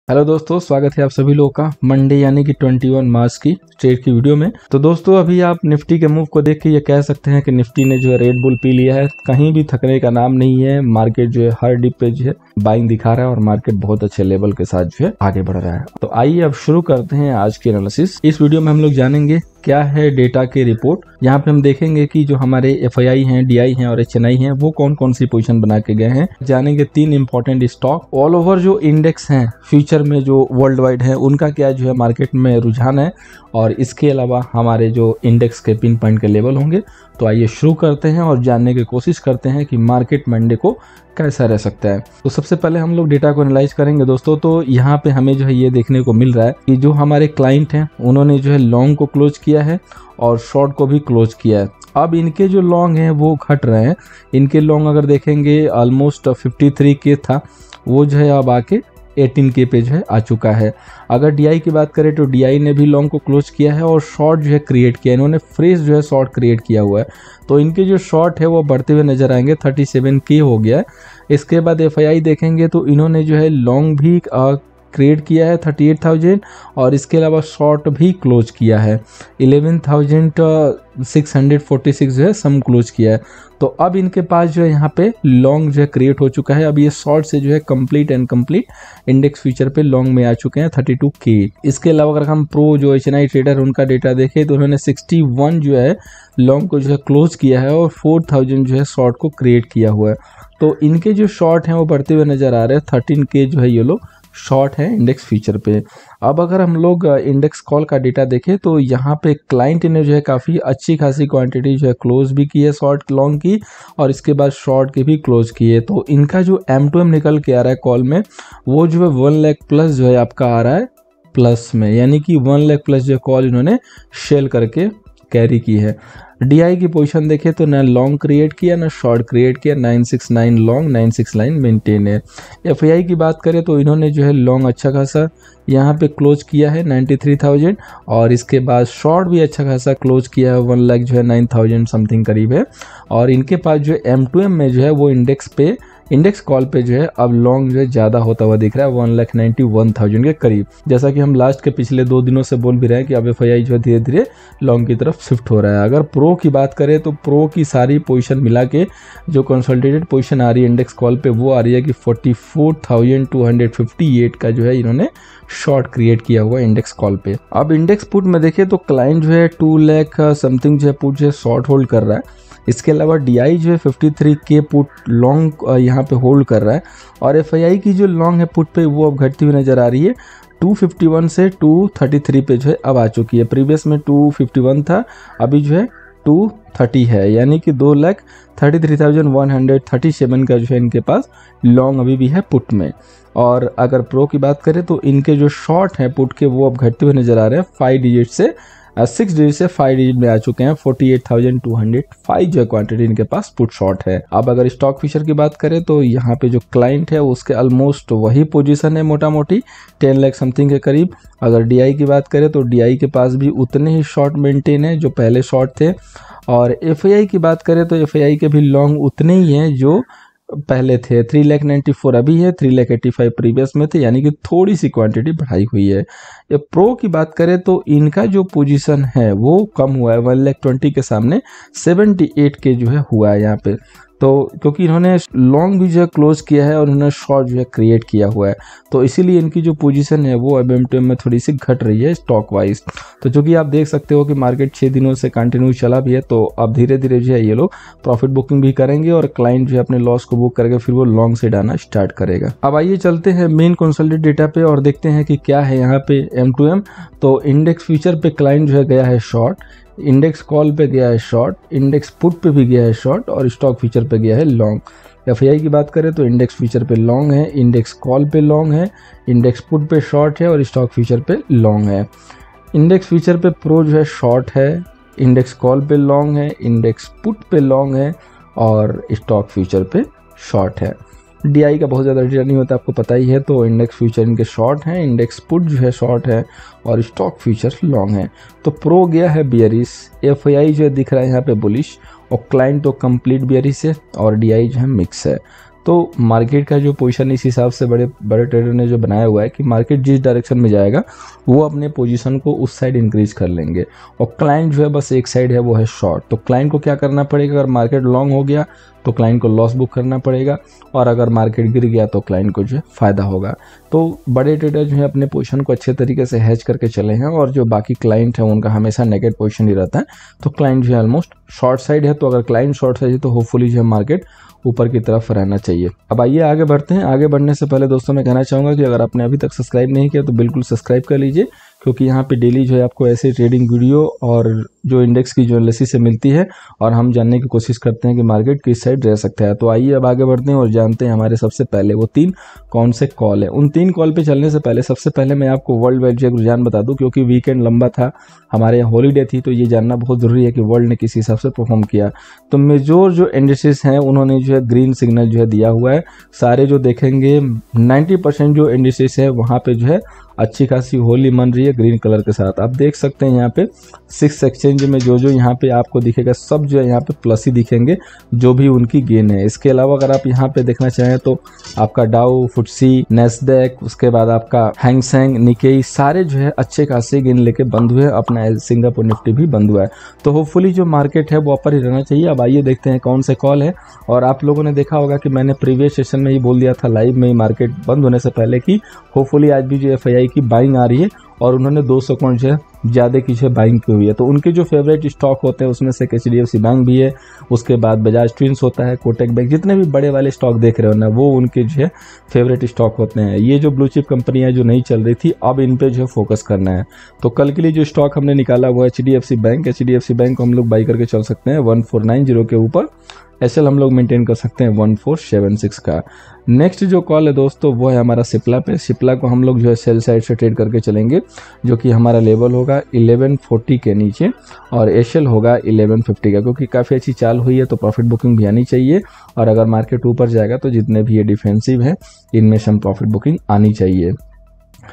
Hello दोस्तों, स्वागत है आप सभी लोगों का मंडे यानी कि 21 मार्च की ट्रेड की वीडियो में। तो दोस्तों अभी आप निफ्टी के मूव को देख के ये कह सकते हैं कि निफ्टी ने जो है रेड बुल पी लिया है। कहीं भी थकने का नाम नहीं है। मार्केट जो है हर डिप पे जो है बाइंग दिखा रहा है और मार्केट बहुत अच्छे लेवल के साथ जो है आगे बढ़ रहा है। तो आइए अब शुरू करते हैं आज की एनालिसिस। इस वीडियो में हम लोग जानेंगे क्या है डेटा की रिपोर्ट। यहाँ पे हम देखेंगे कि जो हमारे एफआईआई हैं, डीआई हैं और एचएनआई हैं वो कौन कौन सी पोजीशन बना के गए हैं। जानेंगे 3 इंपॉर्टेंट स्टॉक। ऑल ओवर जो इंडेक्स हैं फ्यूचर में जो वर्ल्ड वाइड है उनका क्या जो है मार्केट में रुझान है, और इसके अलावा हमारे जो इंडेक्स के पिन पॉइंट के लेवल होंगे। तो आइए शुरू करते हैं और जानने की कोशिश करते हैं कि मार्केट मंडे को कैसा रह सकता है। तो सबसे पहले हम लोग डेटा को एनालाइज करेंगे दोस्तों। तो यहाँ पे हमें जो है ये देखने को मिल रहा है कि जो हमारे क्लाइंट हैं उन्होंने जो है लॉन्ग को क्लोज किया है और शॉर्ट को भी क्लोज किया है। अब इनके जो लॉन्ग हैं वो घट रहे हैं। इनके लॉन्ग अगर देखेंगे ऑलमोस्ट 53 के था, वो जो है अब आके 18 के पे जो है आ चुका है। अगर डीआई की बात करें तो डीआई ने भी लॉन्ग को क्लोज किया है और शॉर्ट जो है क्रिएट किया है। इन्होंने फ्रेश जो है शॉर्ट क्रिएट किया हुआ है, तो इनके जो शॉर्ट है वो बढ़ते हुए नजर आएंगे। 37 के हो गया है। इसके बाद एफआईआई देखेंगे तो इन्होंने जो है लॉन्ग भी क्रिएट किया है 38,000 और इसके अलावा शॉर्ट भी क्लोज किया है 11,646 जो है सम क्लोज किया है। तो अब इनके पास जो है यहाँ पे लॉन्ग जो है क्रिएट हो चुका है। अब ये शॉर्ट से जो है complete and complete index future पे लॉन्ग में आ चुके हैं 32 के। इसके अलावा अगर हम प्रो जो एचएनआई ट्रेडर उनका डेटा देखें तो उन्होंने 61 जो है लॉन्ग को जो है क्लोज किया है और 4,000 जो है शॉर्ट को क्रिएट किया हुआ है। तो इनके जो शॉर्ट हैं वो बढ़ते हुए नजर आ रहे हैं। 13 के जो है ये लोग शॉर्ट है इंडेक्स फ्यूचर पे। अब अगर हम लोग इंडेक्स कॉल का डेटा देखें तो यहाँ पे क्लाइंट ने जो है काफ़ी अच्छी खासी क्वांटिटी जो है क्लोज भी की है शॉर्ट लॉन्ग की, और इसके बाद शॉर्ट की भी क्लोज की है। तो इनका जो M2M निकल के आ रहा है कॉल में वो जो है 1 लाख प्लस जो है आपका आ रहा है प्लस में, यानी कि 1 लाख प्लस जो कॉल इन्होंने शेल करके कैरी की है। डीआई की पोजीशन देखें तो ना लॉन्ग क्रिएट किया ना शॉर्ट क्रिएट किया। 969 लॉन्ग 969 मेंटेन है। एफआईआई की बात करें तो इन्होंने जो है लॉन्ग अच्छा खासा यहाँ पे क्लोज किया है 93,000 और इसके बाद शॉर्ट भी अच्छा खासा क्लोज किया है 1 लाख जो है 9,000 समथिंग करीब है। और इनके पास जो M2M में जो है वो इंडेक्स कॉल पे जो है अब लॉन्ग जो है ज़्यादा होता हुआ दिख रहा है 1,91,000 के करीब। जैसा कि हम लास्ट के पिछले 2 दिनों से बोल भी रहे हैं कि अब एफआईआई जो है धीरे धीरे लॉन्ग की तरफ शिफ्ट हो रहा है। अगर प्रो की बात करें तो प्रो की सारी पोजीशन मिला के जो कंसोलिडेटेड पोजीशन आ रही है इंडेक्स कॉल पे वो आ रही है कि 44,258 का जो है इन्होंने शॉर्ट क्रिएट किया हुआ इंडेक्स कॉल पे। अब इंडेक्स पुट में देखें तो क्लाइंट जो है 2 लाख समथिंग जो है पुट जो है शॉर्ट होल्ड कर रहा है। इसके अलावा डीआई जो है 53 के पुट लॉन्ग यहाँ पे होल्ड कर रहा है, और एफआईआई की जो लॉन्ग है पुट पे वो अब घटती हुई नजर आ रही है। 251 से 233 पे जो है अब आ चुकी है। प्रीवियस में 251 था, अभी जो है 230 है, यानी कि 2,33,137 का जो है इनके पास लॉन्ग अभी भी है पुट में। और अगर प्रो की बात करें तो इनके जो शॉर्ट हैं पुट के वो अब घटते हुए नजर आ रहे हैं 5 डिजिट से 6 डिजिट से 5 डिजिट में आ चुके हैं। 48,205 जो क्वांटिटी इनके पास पुट शॉर्ट है। अब अगर स्टॉक फिशर की बात करें तो यहाँ पे जो क्लाइंट है उसके ऑलमोस्ट वही पोजीशन है मोटा मोटी 10 लाख समथिंग के करीब। अगर डीआई की बात करें तो डीआई के पास भी उतने ही शॉर्ट मेंटेन है जो पहले शॉर्ट थे। और एफआईआई की बात करें तो एफआईआई के भी लॉन्ग उतने ही हैं जो पहले थे। 3,94,000 अभी है, 3,85,000 प्रीवियस में थे, यानी कि थोड़ी सी क्वांटिटी बढ़ाई हुई है। ये प्रो की बात करें तो इनका जो पोजीशन है वो कम हुआ है 1,20,000 के सामने 78 के जो है हुआ है यहाँ पे। तो क्योंकि इन्होंने लॉन्ग भी जो है क्लोज किया है और इन्होंने शॉर्ट जो है क्रिएट किया हुआ है, तो इसीलिए इनकी जो पोजीशन है वो अब M2M में थोड़ी सी घट रही है स्टॉक वाइज। तो चूंकि आप देख सकते हो कि मार्केट 6 दिनों से कंटिन्यू चला भी है, तो अब धीरे धीरे जो है ये लोग प्रॉफिट बुकिंग भी करेंगे और क्लाइंट जो है अपने लॉस को बुक करके फिर वो लॉन्ग से डालना स्टार्ट करेगा। अब आइए चलते हैं मेन कंसोलिडेटेड डेटा पे और देखते हैं कि क्या है यहाँ पे M2M। तो इंडेक्स फ्यूचर पे क्लाइंट जो है गया है शॉर्ट, इंडेक्स कॉल पे गया है शॉर्ट, इंडेक्स पुट पे भी गया है शॉर्ट और स्टॉक फ्यूचर पे गया है लॉन्ग। एफआईआई की बात करें तो इंडेक्स फ्यूचर पे लॉन्ग है, इंडेक्स कॉल पे लॉन्ग है, इंडेक्स पुट पे शॉर्ट है और स्टॉक फ्यूचर पे लॉन्ग है। इंडेक्स फ्यूचर पे प्रो जो है शॉर्ट है, इंडेक्स कॉल पे लॉन्ग है, इंडेक्स पुट पे लॉन्ग है और स्टॉक फ्यूचर पे शॉर्ट है। डीआई का बहुत ज़्यादा डेटा नहीं होता, आपको पता ही है। तो इंडेक्स फ्यूचर इनके शॉर्ट हैं, इंडेक्स पुट जो है शॉर्ट है और स्टॉक फ्यूचर लॉन्ग है। तो प्रो गया है बियरिश, एफआईआई जो है दिख रहा है यहाँ पे बुलिश, और क्लाइंट तो कंप्लीट बियरिश है और डीआई जो है मिक्स है। तो मार्केट का जो पोजीशन इस हिसाब से बड़े बड़े ट्रेडर ने जो बनाया हुआ है कि मार्केट जिस डायरेक्शन में जाएगा वो अपने पोजीशन को उस साइड इंक्रीज कर लेंगे, और क्लाइंट जो है बस एक साइड है वो है शॉर्ट। तो क्लाइंट को क्या करना पड़ेगा, अगर मार्केट लॉन्ग हो गया तो क्लाइंट को लॉस बुक करना पड़ेगा, और अगर मार्केट गिर गया तो क्लाइंट को जो है फायदा होगा। तो बड़े ट्रेडर जो है अपने पोजीशन को अच्छे तरीके से हैज करके चले हैं, और जो बाकी क्लाइंट है उनका हमेशा नेगेटिव पोजीशन ही रहता है। तो क्लाइंट जो है ऑलमोस्ट शॉर्ट साइड है, तो अगर क्लाइंट शॉर्ट साइड है तो होपफुली जो है मार्केट ऊपर की तरफ रहना चाहिए। अब आइए आगे बढ़ते हैं। आगे बढ़ने से पहले दोस्तों मैं कहना चाहूँगा कि अगर आपने अभी तक सब्सक्राइब नहीं किया तो बिल्कुल सब्सक्राइब कर लीजिए, क्योंकि यहाँ पे डेली जो है आपको ऐसे ट्रेडिंग वीडियो और जो इंडेक्स की जो एनालिसिस से मिलती है, और हम जानने की कोशिश करते हैं कि मार्केट किस साइड रह सकता है। तो आइए अब आगे बढ़ते हैं और जानते हैं हमारे सबसे पहले वो 3 कौन से कॉल है। उन 3 कॉल पे चलने से पहले सबसे पहले मैं आपको वर्ल्ड वाइड जो रुझान बता दूं, क्योंकि वीकेंड लंबा था, हमारे यहाँ हॉलीडे थी, तो ये जानना बहुत ज़रूरी है कि वर्ल्ड ने किस हिसाब से परफॉर्म किया। तो मेजर जो इंडिसेस हैं उन्होंने जो है ग्रीन सिग्नल जो है दिया हुआ है। सारे जो देखेंगे 90% जो इंडिसेस है वहाँ पे जो है अच्छी खासी होली मन रही है ग्रीन कलर के साथ। आप देख सकते हैं यहाँ पे 6 एक्सचेंज में जो यहाँ पे आपको दिखेगा सब जो है यहाँ पे प्लस ही दिखेंगे, जो भी उनकी गेन है। इसके अलावा अगर आप यहाँ पे देखना चाहें तो आपका डाउ, फुटसी, नेस्डैक, उसके बाद आपका हैंग सेंग, निकेई, सारे जो है अच्छे खासे गेन लेके बंद हुए। अपना सिंगापुर निफ्टी भी बंद हुआ है। तो होपफुली जो मार्केट है वो ऊपर ही रहना चाहिए। अब आइए देखते हैं कौन से कॉल है। और आप लोगों ने देखा होगा कि मैंने प्रीवियस सेशन में ही बोल दिया था लाइव में ही मार्केट बंद होने से पहले कि होपफुली आज भी जो FII की बाइंग आ रही है, और उन्होंने 200 पॉइंट जो है ज़्यादा की जो बाइंग की हुई है। तो उनके जो फेवरेट स्टॉक होते हैं उसमें से HDFC बैंक भी है, उसके बाद बजाज ट्विंस होता है, कोटक बैंक, जितने भी बड़े वाले स्टॉक देख रहे हो ना वो उनके जो है फेवरेट स्टॉक होते हैं। ये जो ब्लू चिप कंपनियां जो नहीं चल रही थी अब इन पे जो है फोकस करना है। तो कल के लिए जो स्टॉक हमने निकाला वो HDFC बैंक। HDFC बैंक को हम लोग बाई करके चल सकते हैं 1490 के ऊपर। SL हम लोग मेंटेन कर सकते हैं 1476 का। नेक्स्ट जो कॉल है दोस्तों वो है हमारा सिप्ला पे। सिप्ला को हम लोग जो है सेल साइड से ट्रेड करके चलेंगे, जो कि हमारा लेवल होगा 1140 के नीचे, और SL होगा 1150 का। क्योंकि काफ़ी अच्छी चाल हुई है तो प्रॉफिट बुकिंग भी आनी चाहिए, और अगर मार्केट ऊपर जाएगा तो जितने भी ये डिफेंसिव है इनमें से हम प्रॉफिट बुकिंग आनी चाहिए।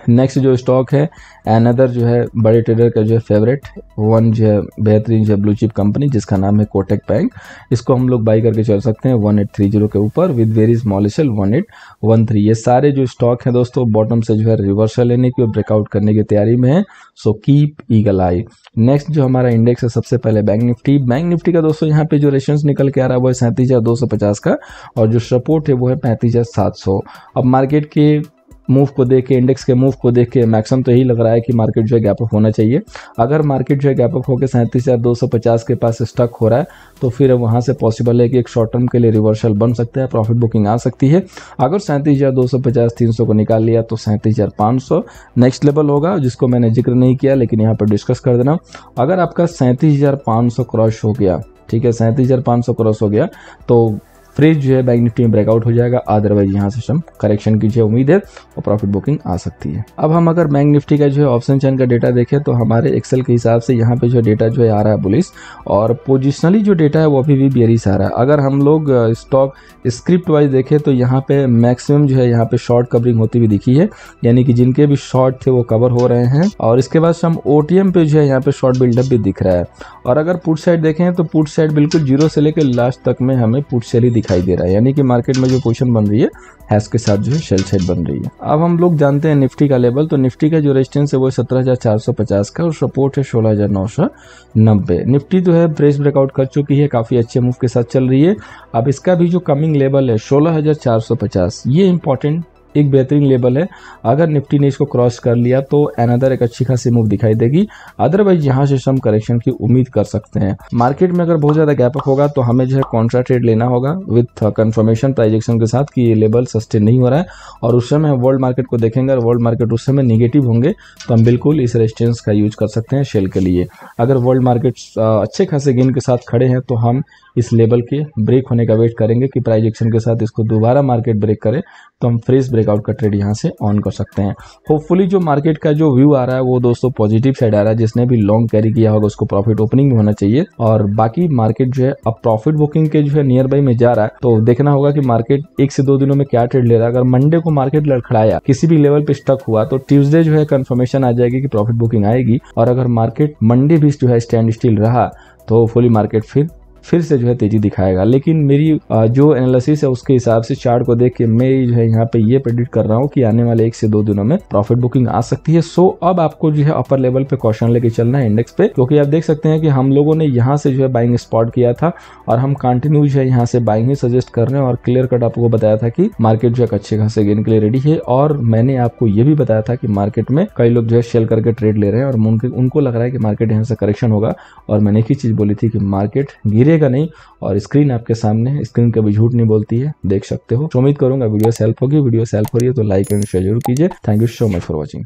नेक्स्ट जो स्टॉक है अनदर जो है बड़े ट्रेडर का जो है फेवरेट वन जो है बेहतरीन जो है ब्लू चिप कंपनी जिसका नाम है कोटक बैंक। इसको हम लोग बाई करके चल सकते हैं 1830 के ऊपर विद वेरी स्मॉल एसएल 1813। ये सारे जो स्टॉक हैं दोस्तों बॉटम से जो है रिवर्सल लेने की और ब्रेकआउट करने की तैयारी में है, सो कीप ईगल आई। नेक्स्ट जो हमारा इंडेक्स है सबसे पहले बैंक निफ्टी। बैंक निफ्टी का दोस्तों यहाँ पे जो रेशंस निकल के आ रहा है वो है 37,250 का, और जो सपोर्ट है वो है 35,700। अब मार्केट के मूव को देख के, इंडेक्स के मूव को देख के मैक्सिमम तो यही लग रहा है कि मार्केट जो है गैप अप होना चाहिए। अगर मार्केट जो है गैप अप होकर 37,250 के पास स्टक हो रहा है तो फिर वहां से पॉसिबल है कि एक शॉर्ट टर्म के लिए रिवर्सल बन सकता है, प्रॉफिट बुकिंग आ सकती है। अगर 37,250 300 को निकाल लिया तो 37,500 नेक्स्ट लेवल होगा, जिसको मैंने जिक्र नहीं किया लेकिन यहाँ पर डिस्कस कर देना। अगर आपका 37,500 क्रॉस हो गया, ठीक है, 37,500 क्रॉस हो गया तो फ्रेज जो है बैंक निफ्टी में ब्रेकआउट हो जाएगा। अदरवाइज यहाँ से हम करेक्शन की जो उम्मीद है और प्रॉफिट बुकिंग आ सकती है। अब हम अगर बैंक निफ्टी का जो है ऑप्शन चैन का डेटा देखें तो हमारे एक्सेल के हिसाब से यहाँ पे जो डेटा जो है आ रहा है बुलिश, और पोजिशनली जो डेटा है वो अभी भी बेरिश आ रहा है। अगर हम लोग स्टॉक स्क्रिप्ट वाइज देखें तो यहाँ पे मैक्सिमम जो है यहाँ पे शॉर्ट कवरिंग होती हुई दिखी है, यानी कि जिनके भी शॉर्ट थे वो कवर हो रहे हैं। और इसके बाद हम OTM पे जो है यहाँ पे शॉर्ट बिल्डअप भी दिख रहा है। और अगर पुट साइड देखें तो पुट साइड बिल्कुल जीरो से लेकर लास्ट तक में हमें पुट सेल ही दिखाई दे रहा है, यानी कि मार्केट में जो पोजीशन बन रही है हैश के साथ जो है शेल साइड बन रही है। अब हम लोग जानते हैं निफ्टी का लेवल, तो निफ्टी का जो रेजिस्टेंस है वो 17,450 का और सपोर्ट है 16,990। निफ्टी जो है ब्रेस ब्रेकआउट कर चुकी है, काफी अच्छे मूव के साथ चल रही है। अब इसका भी जो कमिंग लेवल है 16,450, ये इंपॉर्टेंट एक बेहतरीन लेवल है। अगर निफ्टी ने इसको क्रॉस कर लिया तो अनदर एक अच्छी खासी मूव दिखाई देगी। अदरवाइज यहाँ से हम करेक्शन की उम्मीद कर सकते हैं। मार्केट में अगर बहुत ज्यादा गैप अप होगा तो हमें जो है कॉन्ट्रा ट्रेड लेना होगा विथ कंफर्मेशन प्राइजेक्शन के साथ कि ये लेवल सस्टेन नहीं हो रहा है। और उस समय हम वर्ल्ड मार्केट को देखेंगे और वर्ल्ड मार्केट उस समय निगेटिव होंगे तो हम बिल्कुल इस रेजिस्टेंस का यूज कर सकते हैं शेल के लिए। अगर वर्ल्ड मार्केट अच्छे खासे गेन के साथ खड़े हैं तो हम इस लेवल के ब्रेक होने का वेट करेंगे कि प्राइस एक्शन के साथ इसको दोबारा मार्केट ब्रेक करे तो हम फ्रेश ब्रेकआउट का ट्रेड यहाँ से ऑन कर सकते हैं। होपफुली जो मार्केट का जो व्यू आ रहा है वो दोस्तों पॉजिटिव साइड आ रहा है। जिसने भी लॉन्ग कैरी किया होगा उसको प्रॉफिट ओपनिंग में होना चाहिए। और बाकी मार्केट जो है अब प्रॉफिट बुकिंग के जो है नियर बाई में जा रहा है, तो देखना होगा कि मार्केट 1 से 2 दिनों में क्या ट्रेड ले रहा है। अगर मंडे को मार्केट लड़खड़ाया, किसी भी लेवल पे स्टक हुआ, तो ट्यूसडे जो है कंफर्मेशन आ जाएगी कि प्रॉफिट बुकिंग आएगी। और अगर मार्केट मंडे भी जो है स्टैंड स्टिल रहा तो फुली मार्केट फिर फिर से जो है तेजी दिखाएगा। लेकिन मेरी जो एनालिसिस है उसके हिसाब से चार्ट को देख के मैं जो है यहाँ पे ये प्रेडिक्ट कर रहा हूँ कि आने वाले 1 से 2 दिनों में प्रॉफिट बुकिंग आ सकती है। सो अब आपको जो है अपर लेवल पे कॉशन लेके चलना है इंडेक्स पे, क्योंकि आप देख सकते हैं कि हम लोगों ने यहाँ से जो है बाइंग स्पॉट किया था और हम कंटिन्यू जो है यहाँ से बाइंग ही सजेस्ट कर रहे हैं और क्लियर कट आपको बताया था कि मार्केट जो है अच्छे खासे गेन के लिए रेडी है। और मैंने आपको ये भी बताया था कि मार्केट में कई लोग जो है शेल करके ट्रेड ले रहे हैं और उनको लग रहा है कि मार्केट यहाँ से करेक्शन होगा, और मैंने एक ही चीज बोली थी कि मार्केट गिरेगा नहीं। और स्क्रीन आपके सामने, स्क्रीन कभी झूठ नहीं बोलती है, देख सकते हो। उम्मीद करूंगा वीडियो से हेल्प होगी। वीडियो से हेल्प हो रही है तो लाइक एंड शेयर जरूर कीजिए। Thank you so much for watching.